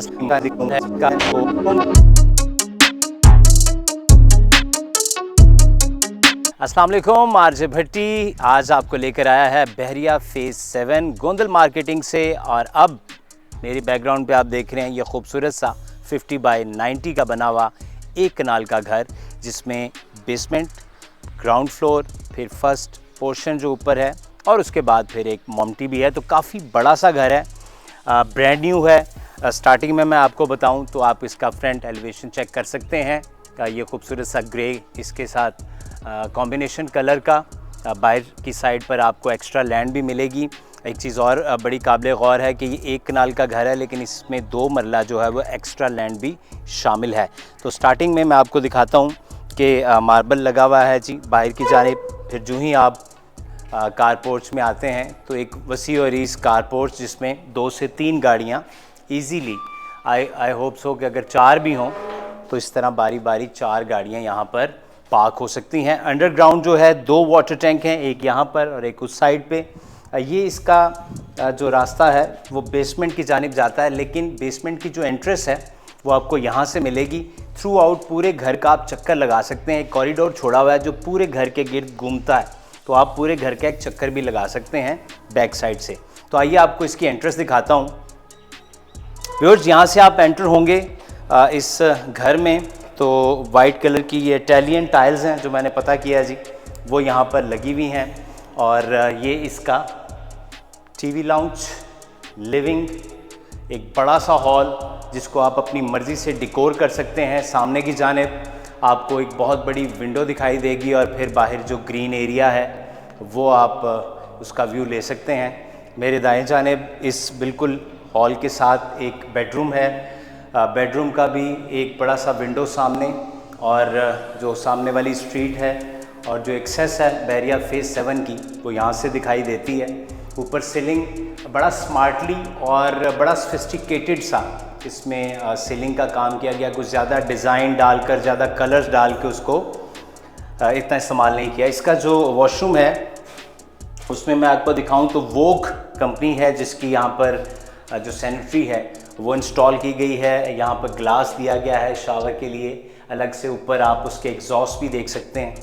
अस्सलाम वालेकुम, आरजे भट्टी आज आपको लेकर आया है बहरिया फेज़ 7 गोंदल मार्केटिंग से। और अब मेरी बैकग्राउंड पे आप देख रहे हैं ये खूबसूरत सा 50 बाय 90 का बना हुआ एक कनाल का घर, जिसमें बेसमेंट, ग्राउंड फ्लोर, फिर फर्स्ट पोर्शन जो ऊपर है और उसके बाद फिर एक मोमटी भी है। तो काफ़ी बड़ा सा घर है, ब्रांड न्यू है। स्टार्टिंग में मैं आपको बताऊं तो आप इसका फ्रंट एलिवेशन चेक कर सकते हैं। ये खूबसूरत सा ग्रे इसके साथ कॉम्बिनेशन कलर का। बाहर की साइड पर आपको एक्स्ट्रा लैंड भी मिलेगी। एक चीज़ और बड़ी काबिल गौर है कि ये एक कनाल का घर है, लेकिन इसमें 2 मरला जो है वो एक्स्ट्रा लैंड भी शामिल है। तो स्टार्टिंग में मैं आपको दिखाता हूँ कि मार्बल लगा हुआ है जी बाहर की जानिब। फिर जो ही आप कार पोर्च में आते हैं तो एक वसी और इस कार पोर्च, जिसमें 2 से 3 गाड़ियाँ ईज़ीली, आई होप सो कि अगर 4 भी हों तो इस तरह बारी बारी 4 गाड़ियाँ यहाँ पर पार्क हो सकती हैं। अंडरग्राउंड जो है 2 वाटर टैंक हैं, एक यहाँ पर और एक उस साइड पे। ये इसका जो रास्ता है वो बेसमेंट की जानिब जाता है, लेकिन बेसमेंट की जो एंट्रेंस है वो आपको यहाँ से मिलेगी। थ्रू आउट पूरे घर का आप चक्कर लगा सकते हैं। एक कॉरिडोर छोड़ा हुआ है जो पूरे घर के गिर्द घूमता है, तो आप पूरे घर का एक चक्कर भी लगा सकते हैं बैक साइड से। तो आइए आपको इसकी एंट्रेंस दिखाता हूँ। व्यूअर्स, यहाँ से आप एंटर होंगे इस घर में तो वाइट कलर की ये इटालियन टाइल्स हैं जो मैंने पता किया जी, वो यहाँ पर लगी हुई हैं। और ये इसका टीवी लाउंज, लिविंग, एक बड़ा सा हॉल जिसको आप अपनी मर्ज़ी से डिकोर कर सकते हैं। सामने की जानिब आपको एक बहुत बड़ी विंडो दिखाई देगी और फिर बाहर जो ग्रीन एरिया है वो आप उसका व्यू ले सकते हैं। मेरे दाएं जानिब इस बिल्कुल हॉल के साथ एक बेडरूम है। बेडरूम का भी एक बड़ा सा विंडो सामने, और जो सामने वाली स्ट्रीट है और जो एक्सेस है बहरिया फेज़ 7 की वो यहाँ से दिखाई देती है। ऊपर सीलिंग बड़ा स्मार्टली और बड़ा सोफिस्टिकेटेड सा इसमें सीलिंग का काम किया गया। कुछ ज़्यादा डिज़ाइन डालकर, ज़्यादा कलर्स डाल के उसको इतना इस्तेमाल नहीं किया। इसका जो वॉशरूम है उसमें मैं आपको दिखाऊं तो वोक कंपनी है जिसकी यहाँ पर जो सैनिटरी है वो इंस्टॉल की गई है। यहाँ पर ग्लास दिया गया है शावर के लिए अलग से। ऊपर आप उसके एग्जॉस्ट भी देख सकते हैं,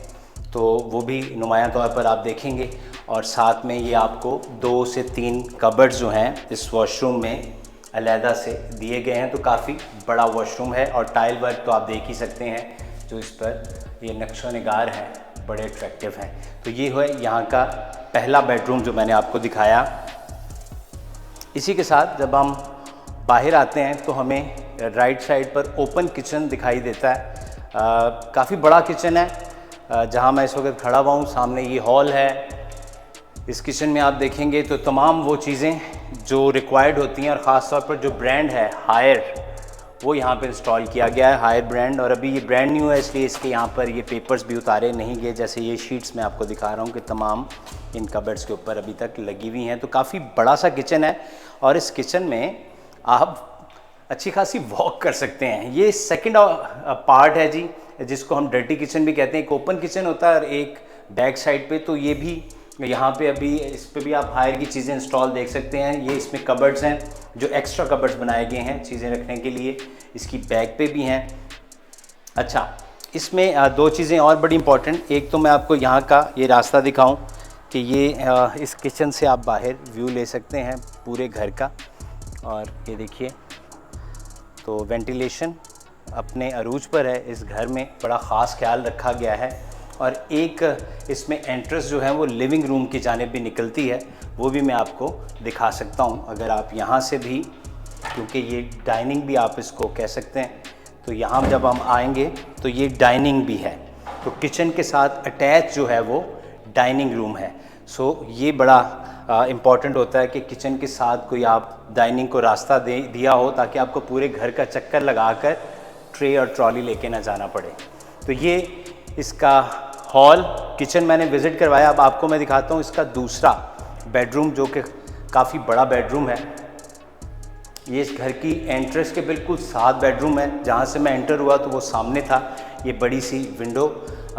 तो वो भी नुमायां तौर पर आप देखेंगे। और साथ में ये आपको 2 से 3 कबर्ड्स जो हैं इस वॉशरूम में अलहदा से दिए गए हैं। तो काफ़ी बड़ा वॉशरूम है और टाइल वर्क तो आप देख ही सकते हैं जो इस पर ये नक्शो निगार हैं, बड़े अट्रैक्टिव हैं। तो ये है यहाँ का पहला बेडरूम जो मैंने आपको दिखाया। इसी के साथ जब हम बाहर आते हैं तो हमें राइट साइड पर ओपन किचन दिखाई देता है। काफ़ी बड़ा किचन है जहां मैं इस वक्त खड़ा हुआ हूँ। सामने ये हॉल है। इस किचन में आप देखेंगे तो तमाम वो चीज़ें जो रिक्वायर्ड होती हैं, और ख़ास तौर पर जो ब्रांड है हायर, वो यहाँ पर इंस्टॉल किया गया है, हायर ब्रांड। और अभी ये ब्रांड न्यू है इसलिए इसके यहाँ पर ये पेपर्स भी उतारे नहीं गए। जैसे ये शीट्स मैं आपको दिखा रहा हूँ कि तमाम इन कबर्ड्स के ऊपर अभी तक लगी हुई हैं। तो काफ़ी बड़ा सा किचन है और इस किचन में आप अच्छी खासी वॉक कर सकते हैं। ये सेकंड पार्ट है जी, जिसको हम डर्टी किचन भी कहते हैं। एक ओपन किचन होता है और एक बैक साइड पे। तो ये भी यहाँ पे अभी इस पे भी आप हायर की चीज़ें इंस्टॉल देख सकते हैं। ये इसमें कबर्ड्स हैं जो एक्स्ट्रा कबर्ड्स बनाए गए हैं चीज़ें रखने के लिए। इसकी बैक पे भी हैं। अच्छा, इसमें 2 चीज़ें और बड़ी इंपॉर्टेंट। एक तो मैं आपको यहाँ का ये रास्ता दिखाऊँ कि ये इस किचन से आप बाहर व्यू ले सकते हैं पूरे घर का। और ये देखिए, तो वेंटिलेशन अपने अरूज पर है इस घर में, बड़ा ख़ास ख्याल रखा गया है। और एक इसमें एंट्रेंस जो है वो लिविंग रूम की जानिब भी निकलती है, वो भी मैं आपको दिखा सकता हूँ। अगर आप यहाँ से भी, क्योंकि ये डाइनिंग भी आप इसको कह सकते हैं, तो यहाँ जब हम आएंगे तो ये डाइनिंग भी है। तो किचन के साथ अटैच जो है वो डाइनिंग रूम है। सो ये बड़ा इम्पॉर्टेंट होता है कि किचन के साथ कोई आप डाइनिंग को रास्ता दिया हो, ताकि आपको पूरे घर का चक्कर लगाकर ट्रे और ट्रॉली लेके ना जाना पड़े। तो ये इसका हॉल किचन मैंने विज़िट करवाया। अब आपको मैं दिखाता हूँ इसका दूसरा बेडरूम, जो कि काफ़ी बड़ा बेडरूम है। ये इस घर की एंट्रेंस के बिल्कुल साथ बेडरूम है। जहाँ से मैं एंटर हुआ तो वो सामने था। ये बड़ी सी विंडो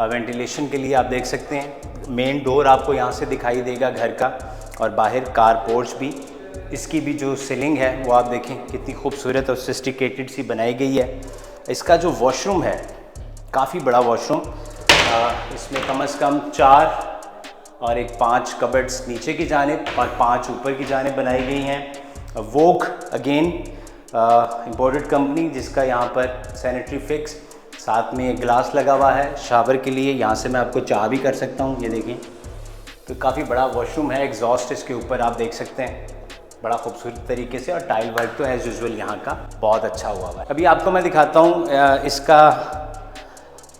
वेंटिलेशन के लिए आप देख सकते हैं। मेन डोर आपको यहाँ से दिखाई देगा घर का, और बाहर कार पोर्च भी इसकी भी जो सीलिंग है वो आप देखें कितनी खूबसूरत और सोफिस्टिकेटेड सी बनाई गई है। इसका जो वॉशरूम है काफ़ी बड़ा वॉशरूम, इसमें कम से कम 4 और एक 5 कबर्ड्स नीचे की जानिब और 5 ऊपर की जानिब बनाई गई हैं। वोग अगेन इम्पोर्टेड कंपनी, जिसका यहाँ पर सैनिटरी फिक्स, साथ में एक ग्लास लगा हुआ है शावर के लिए। यहाँ से मैं आपको चाह भी कर सकता हूँ, ये देखिए। तो काफ़ी बड़ा वॉशरूम है, एग्जॉस्ट इसके ऊपर आप देख सकते हैं बड़ा खूबसूरत तरीके से, और टाइल वर्क तो एज यूजुअल यहाँ का बहुत अच्छा हुआ है। अभी आपको मैं दिखाता हूँ इसका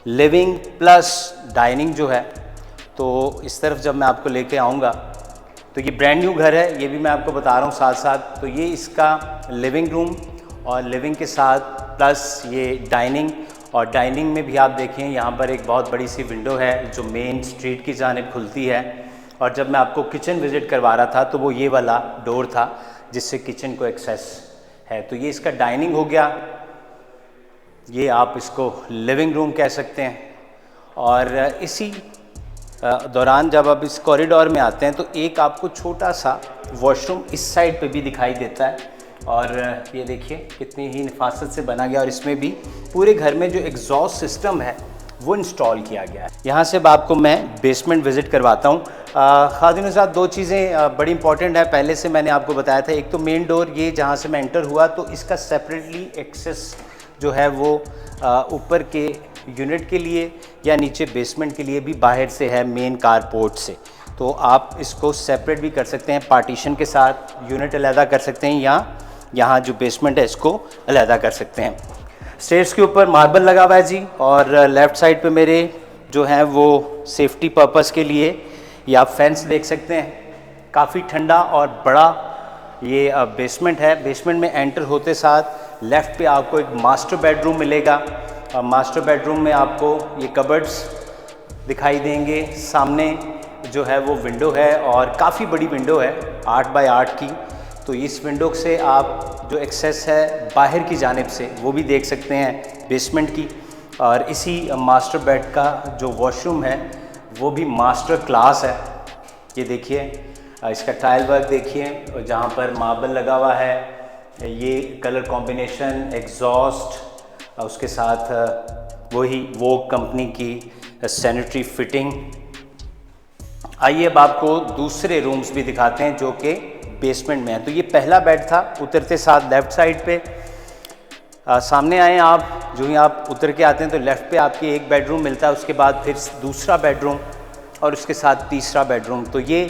लिविंग प्लस डाइनिंग जो है। तो इस तरफ जब मैं आपको लेके आऊँगा तो ये ब्रांड न्यू घर है, ये भी मैं आपको बता रहा हूँ साथ साथ। तो ये इसका लिविंग रूम और लिविंग के साथ प्लस ये डाइनिंग, और डाइनिंग में भी आप देखें यहाँ पर एक बहुत बड़ी सी विंडो है जो मेन स्ट्रीट की जानिब खुलती है। और जब मैं आपको किचन विज़िट करवा रहा था तो वो ये वाला डोर था जिससे किचन को एक्सेस है। तो ये इसका डाइनिंग हो गया, ये आप इसको लिविंग रूम कह सकते हैं। और इसी दौरान जब आप इस कॉरिडोर में आते हैं तो एक आपको छोटा सा वॉशरूम इस साइड पे भी दिखाई देता है, और ये देखिए कितनी ही नफासत से बना गया। और इसमें भी पूरे घर में जो एग्जॉस्ट सिस्टम है वो इंस्टॉल किया गया है। यहाँ से अब आपको मैं बेसमेंट विज़िट करवाता हूँ। खादिनों साथ 2 चीज़ें बड़ी इंपॉर्टेंट है, पहले से मैंने आपको बताया था। एक तो मेन डोर, ये जहाँ से मैं एंटर हुआ तो इसका सेपरेटली एक्सेस जो है वो ऊपर के यूनिट के लिए या नीचे बेसमेंट के लिए भी बाहर से है, मेन कारपोर्ट से। तो आप इसको सेपरेट भी कर सकते हैं, पार्टीशन के साथ यूनिट अलहदा कर सकते हैं, या यहाँ जो बेसमेंट है इसको अलहदा कर सकते हैं। स्टेयर्स के ऊपर मार्बल लगा हुआ है जी, और लेफ़्ट साइड पे मेरे जो है वो सेफ्टी पर्पस के लिए ये आप फेंस देख सकते हैं। काफ़ी ठंडा और बड़ा ये बेसमेंट है। बेसमेंट में एंटर होते साथ लेफ़्ट पे आपको एक मास्टर बेडरूम मिलेगा। मास्टर बेडरूम में आपको ये कबर्ड्स दिखाई देंगे। सामने जो है वो विंडो है, और काफ़ी बड़ी विंडो है 8 बाय 8 की। तो इस विंडो से आप जो एक्सेस है बाहर की जानिब से वो भी देख सकते हैं बेसमेंट की। और इसी मास्टर बेड का जो वॉशरूम है वो भी मास्टर क्लास है। ये देखिए इसका टाइल वर्क देखिए, जहाँ पर मार्बल लगा हुआ है, ये कलर कॉम्बिनेशन, एग्जॉस्ट, उसके साथ वही वोग कंपनी की सैनिटरी फिटिंग। आइए अब आपको दूसरे रूम्स भी दिखाते हैं जो कि बेसमेंट में है। तो ये पहला बेड था, उतरते साथ लेफ़्ट साइड पे सामने आए आप, जो ही आप उतर के आते हैं तो लेफ़्ट पे आपके एक बेडरूम मिलता है, उसके बाद फिर दूसरा बेडरूम और उसके साथ तीसरा बेडरूम। तो ये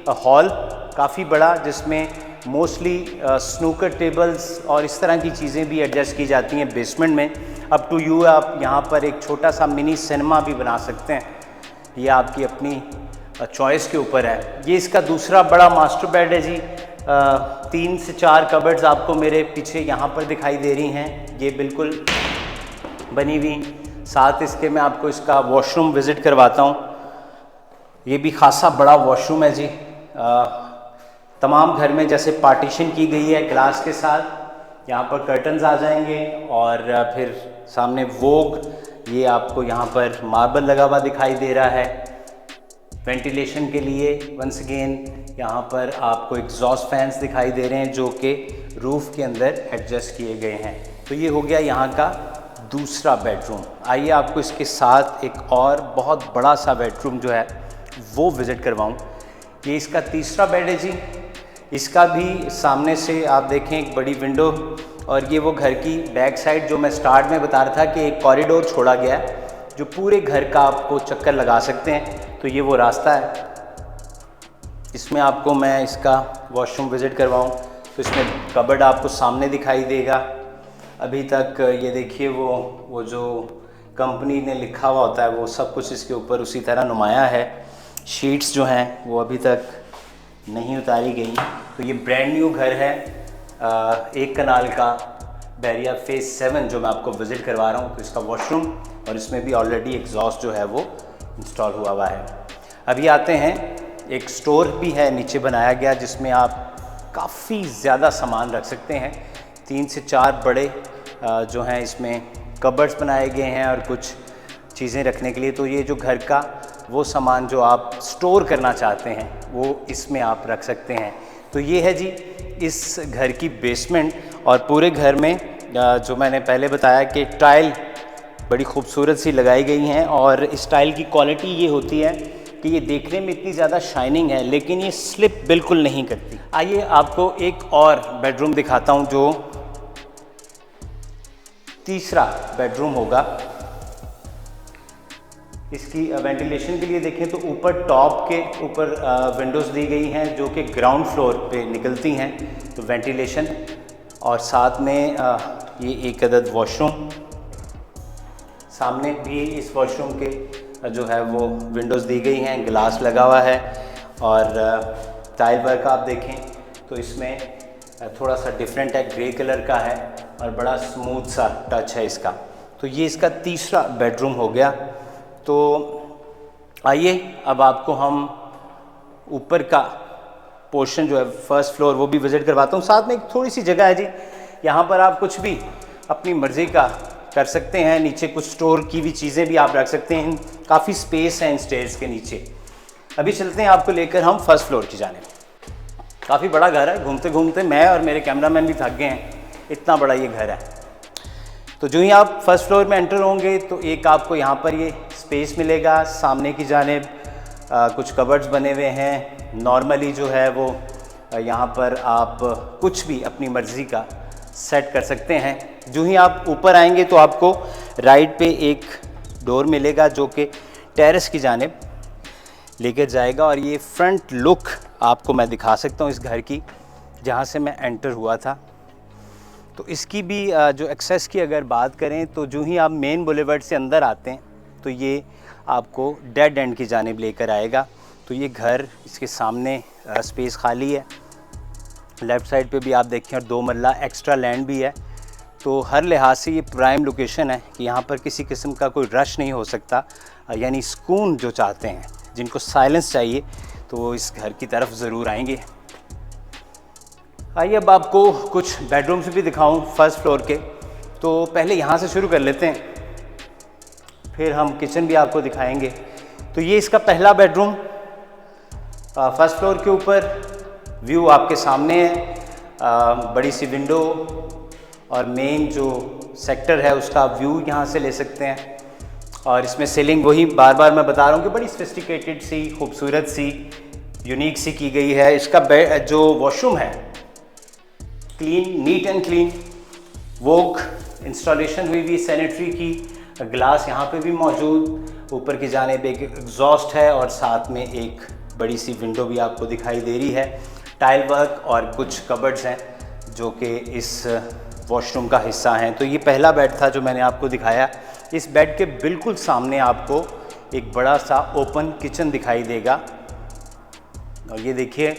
हॉल काफ़ी बड़ा, जिसमें मोस्टली स्नूकर टेबल्स और इस तरह की चीज़ें भी एडजस्ट की जाती हैं बेसमेंट में। अप टू यू, आप यहाँ पर एक छोटा सा मिनी सिनेमा भी बना सकते हैं, ये आपकी अपनी चॉइस के ऊपर है। ये इसका दूसरा बड़ा मास्टर बेड है जी। 3 से 4 कबर्ड्स आपको मेरे पीछे यहाँ पर दिखाई दे रही हैं, ये बिल्कुल बनी हुई। साथ इसके मैं आपको इसका वॉशरूम विज़िट करवाता हूँ। ये भी खासा बड़ा वॉशरूम है जी। तमाम घर में जैसे पार्टीशन की गई है ग्लास के साथ, यहाँ पर कर्टन्स आ जाएंगे, और फिर सामने वोग, ये आपको यहाँ पर मार्बल लगा हुआ दिखाई दे रहा है वेंटिलेशन के लिए। वंस अगेन यहाँ पर आपको एग्जॉस्ट फैंस दिखाई दे रहे हैं जो कि रूफ़ के अंदर एडजस्ट किए गए हैं। तो ये हो गया यहाँ का दूसरा बेडरूम। आइए आपको इसके साथ एक और बहुत बड़ा सा बेडरूम जो है वो विज़िट करवाऊँ। ये इसका तीसरा बेड है जी। इसका भी सामने से आप देखें एक बड़ी विंडो, और ये वो घर की बैक साइड जो मैं स्टार्ट में बता रहा था कि एक कॉरिडोर छोड़ा गया है जो पूरे घर का आपको चक्कर लगा सकते हैं। तो ये वो रास्ता है। इसमें आपको मैं इसका वॉशरूम विज़िट करवाऊँ तो इसमें कबर्ड आपको सामने दिखाई देगा। अभी तक ये देखिए वो जो कंपनी ने लिखा हुआ होता है वो सब कुछ इसके ऊपर उसी तरह नुमाया है। शीट्स जो हैं वो अभी तक नहीं उतारी गई। तो ये ब्रांड न्यू घर है, 1 कनाल का, बहरिया फेज़ 7 जो मैं आपको विज़िट करवा रहा हूँ। तो इसका वॉशरूम और इसमें भी ऑलरेडी एग्जॉस्ट जो है वो इंस्टॉल हुआ हुआ है। अभी आते हैं, एक स्टोर भी है नीचे बनाया गया जिसमें आप काफ़ी ज़्यादा सामान रख सकते हैं। 3 से 4 बड़े जो हैं इसमें कबर्ड्स बनाए गए हैं और कुछ चीज़ें रखने के लिए। तो ये जो घर का वो सामान जो आप स्टोर करना चाहते हैं वो इसमें आप रख सकते हैं। तो ये है जी इस घर की बेसमेंट। और पूरे घर में जो मैंने पहले बताया कि टाइल बड़ी खूबसूरत सी लगाई गई हैं, और इस टाइल की क्वालिटी ये होती है कि ये देखने में इतनी ज़्यादा शाइनिंग है लेकिन ये स्लिप बिल्कुल नहीं करती। आइए आपको एक और बेडरूम दिखाता हूँ जो तीसरा बेडरूम होगा। इसकी वेंटिलेशन के लिए देखें तो ऊपर टॉप के ऊपर विंडोज़ दी गई हैं जो कि ग्राउंड फ्लोर पे निकलती हैं, तो वेंटिलेशन। और साथ में ये एक अदद वॉशरूम, सामने भी इस वॉशरूम के जो है वो विंडोज़ दी गई हैं, ग्लास लगा हुआ है। और टाइल वर्क आप देखें तो इसमें थोड़ा सा डिफरेंट है, ग्रे कलर का है और बड़ा स्मूथ सा टच है इसका। तो ये इसका तीसरा बेडरूम हो गया। तो आइए अब आपको हम ऊपर का पोर्शन जो है फर्स्ट फ्लोर वो भी विज़िट करवाता हूँ। साथ में एक थोड़ी सी जगह है जी, यहाँ पर आप कुछ भी अपनी मर्ज़ी का कर सकते हैं। नीचे कुछ स्टोर की भी चीज़ें भी आप रख सकते हैं, काफ़ी स्पेस है इन स्टेयर्स के नीचे। अभी चलते हैं आपको लेकर हम फर्स्ट फ्लोर की जानिब। काफ़ी बड़ा घर है, घूमते घूमते मैं और मेरे कैमरामैन भी थक गए हैं, इतना बड़ा ये घर है। तो जो ही आप फर्स्ट फ्लोर में एंटर होंगे तो एक आपको यहाँ पर ये स्पेस मिलेगा। सामने की जानिब कुछ कबर्ड्स बने हुए हैं। नॉर्मली जो है वो यहाँ पर आप कुछ भी अपनी मर्ज़ी का सेट कर सकते हैं। जो ही आप ऊपर आएंगे तो आपको राइट पे एक डोर मिलेगा जो कि टेरेस की जानिब लेकर जाएगा। और ये फ्रंट लुक आपको मैं दिखा सकता हूँ इस घर की, जहाँ से मैं एंटर हुआ था। तो इसकी भी जो एक्सेस की अगर बात करें तो जो ही आप मेन बुलेवर्ड से अंदर आते हैं तो ये आपको डेड एंड की जानिब लेकर आएगा। तो ये घर, इसके सामने स्पेस खाली है, लेफ़्ट साइड पे भी आप देखें, और 2 मरला एक्स्ट्रा लैंड भी है। तो हर लिहाज से ये प्राइम लोकेशन है कि यहाँ पर किसी किस्म का कोई रश नहीं हो सकता। यानी सुकून जो चाहते हैं, जिनको साइलेंस चाहिए, तो वो इस घर की तरफ ज़रूर आएंगे। आइए अब आपको कुछ बेडरूम्स भी दिखाऊं फर्स्ट फ्लोर के। तो पहले यहाँ से शुरू कर लेते हैं, फिर हम किचन भी आपको दिखाएंगे। तो ये इसका पहला बेडरूम, फर्स्ट फ्लोर के ऊपर व्यू आपके सामने है। बड़ी सी विंडो और मेन जो सेक्टर है उसका व्यू यहाँ से ले सकते हैं। और इसमें सीलिंग वही बार बार मैं बता रहा हूँ कि बड़ी सोफिस्टिकेटेड सी, खूबसूरत सी, यूनिक सी की गई है। इसका जो वॉशरूम है clean, neat and clean, woke installation हुई हुई सैनिटरी की। ग्लास यहाँ पे भी मौजूद, ऊपर की जानिब एक एग्जॉस्ट है और साथ में एक बड़ी सी विंडो भी आपको दिखाई दे रही है। टाइल वर्क और कुछ कबर्ड्स हैं जो कि इस वॉशरूम का हिस्सा हैं। तो ये पहला बेड था जो मैंने आपको दिखाया। इस बेड के बिल्कुल सामने आपको एक बड़ा सा ओपन किचन दिखाई देगा। और ये देखिए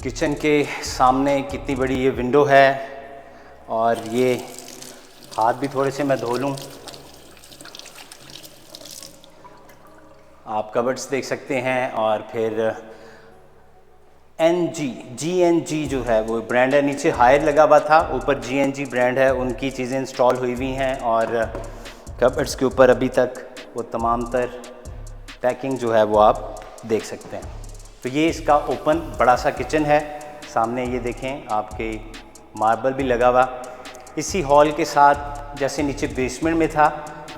किचन के सामने कितनी बड़ी ये विंडो है। और ये हाथ भी थोड़े से मैं धो लूँ, आप कबर्ड्स देख सकते हैं। और फिर GNG जो है वो ब्रांड है, नीचे हायर लगा हुआ था, ऊपर GNG ब्रांड है, उनकी चीज़ें इंस्टॉल हुई हुई हैं। और कबर्ड्स के ऊपर अभी तक वो तमाम तर पैकिंग जो है वो आप देख सकते हैं। तो ये इसका ओपन बड़ा सा किचन है। सामने ये देखें आपके मार्बल भी लगा हुआ। इसी हॉल के साथ जैसे नीचे बेसमेंट में था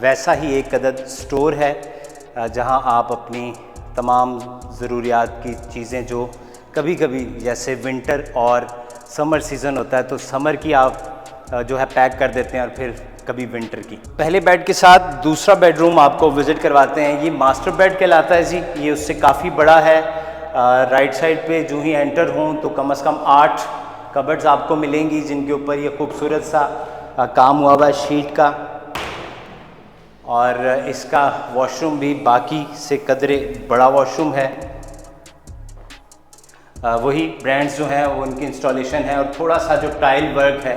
वैसा ही एक अदद स्टोर है जहां आप अपनी तमाम ज़रूरियात की चीज़ें जो कभी कभी जैसे विंटर और समर सीज़न होता है तो समर की आप जो है पैक कर देते हैं और फिर कभी विंटर की। पहले बेड के साथ दूसरा बेडरूम आपको विज़िट करवाते हैं। ये मास्टर बेड कहलाता है जी। ये उससे काफ़ी बड़ा है। राइट साइड पे जो ही एंटर हों तो कम से कम 8 कबर्ड्स आपको मिलेंगी जिनके ऊपर ये खूबसूरत सा काम हुआ हुआ है शीट का। और इसका वॉशरूम भी बाकी से कदरे बड़ा वॉशरूम है। वही ब्रांड्स जो हैं वो उनकी इंस्टॉलेशन है। और थोड़ा सा जो टाइल वर्क है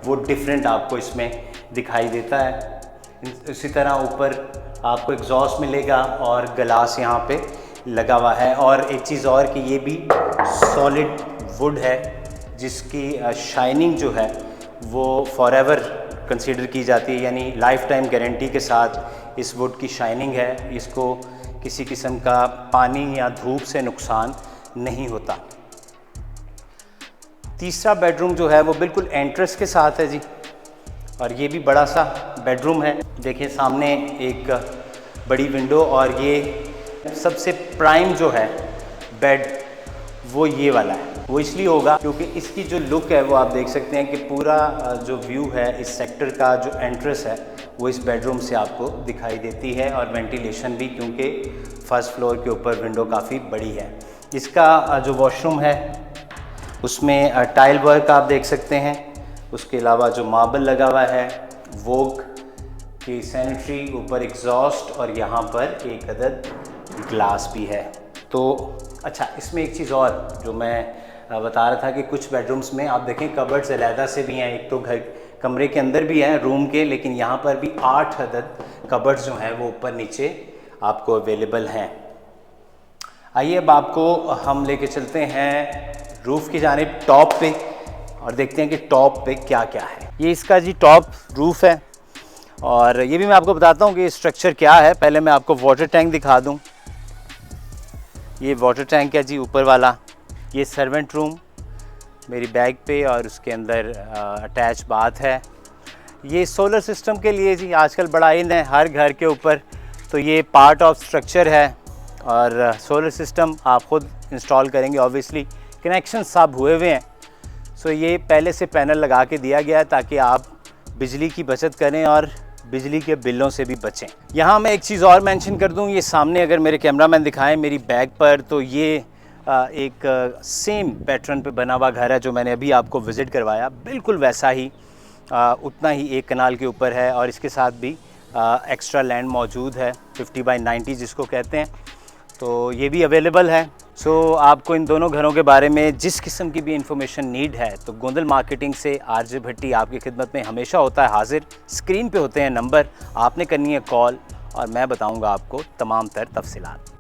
वो डिफरेंट आपको इसमें दिखाई देता है। इसी तरह ऊपर आपको एग्जॉस्ट मिलेगा और ग्लास यहाँ पे लगा हुआ है। और एक चीज़ और कि ये भी सॉलिड वुड है जिसकी शाइनिंग जो है वो फॉरएवर कंसीडर की जाती है, यानी लाइफ टाइम गारंटी के साथ इस वुड की शाइनिंग है। इसको किसी किस्म का पानी या धूप से नुकसान नहीं होता। तीसरा बेडरूम जो है वो बिल्कुल एंट्रेंस के साथ है जी, और ये भी बड़ा सा बेडरूम है। देखिए सामने एक बड़ी विंडो, और ये सबसे प्राइम जो है बेड वो ये वाला है। वो इसलिए होगा क्योंकि इसकी जो लुक है वो आप देख सकते हैं कि पूरा जो व्यू है इस सेक्टर का जो एंट्रेंस है वो इस बेडरूम से आपको दिखाई देती है, और वेंटिलेशन भी, क्योंकि फर्स्ट फ्लोर के ऊपर विंडो काफ़ी बड़ी है। इसका जो वॉशरूम है उसमें टाइल वर्क आप देख सकते हैं। उसके अलावा जो मार्बल लगा हुआ है, वोग की सैनिटरी, ऊपर एग्जॉस्ट, और यहाँ पर एक अदद ग्लास भी है। तो अच्छा, इसमें एक चीज़ और जो मैं बता रहा था कि कुछ बेडरूम्स में आप देखें कबर्ड्स अलहदा से भी हैं। एक तो घर कमरे के अंदर भी हैं रूम के, लेकिन यहाँ पर भी 8 अदद कबर्ड्स जो हैं वो ऊपर नीचे आपको अवेलेबल हैं। आइए अब आपको हम लेके चलते हैं रूफ़ की जानिब, टॉप पे, और देखते हैं कि टॉप पे क्या क्या है। ये इसका जी टॉप रूफ़ है, और ये भी मैं आपको बताता हूँ कि स्ट्रक्चर क्या है। पहले मैं आपको वाटर टैंक दिखा दूँ। ये वाटर टैंक है जी ऊपर वाला। ये सर्वेंट रूम मेरी बैग पे, और उसके अंदर अटैच बाथ है। ये सोलर सिस्टम के लिए जी आजकल बड़ा इन है हर घर के ऊपर, तो ये पार्ट ऑफ स्ट्रक्चर है, और सोलर सिस्टम आप ख़ुद इंस्टॉल करेंगे। ऑब्वियसली कनेक्शन सब हुए हुए हैं, सो ये पहले से पैनल लगा के दिया गया है ताकि आप बिजली की बचत करें और बिजली के बिलों से भी बचें। यहाँ मैं एक चीज़ और मेंशन कर दूँ, ये सामने अगर मेरे कैमरामैन दिखाएं मेरी बैग पर, तो ये एक सेम पैटर्न पे बना हुआ घर है जो मैंने अभी आपको विज़िट करवाया। बिल्कुल वैसा ही, उतना ही एक कनाल के ऊपर है, और इसके साथ भी एक्स्ट्रा लैंड मौजूद है, 50/90 जिसको कहते हैं, तो ये भी अवेलेबल है। सो आपको इन दोनों घरों के बारे में जिस किस्म की भी इंफॉर्मेशन नीड है तो गोंदल मार्केटिंग से आरजे भट्टी आपकी खिदमत में हमेशा होता है हाजिर। स्क्रीन पे होते हैं नंबर, आपने करनी है कॉल, और मैं बताऊंगा आपको तमाम तर तफसीलात।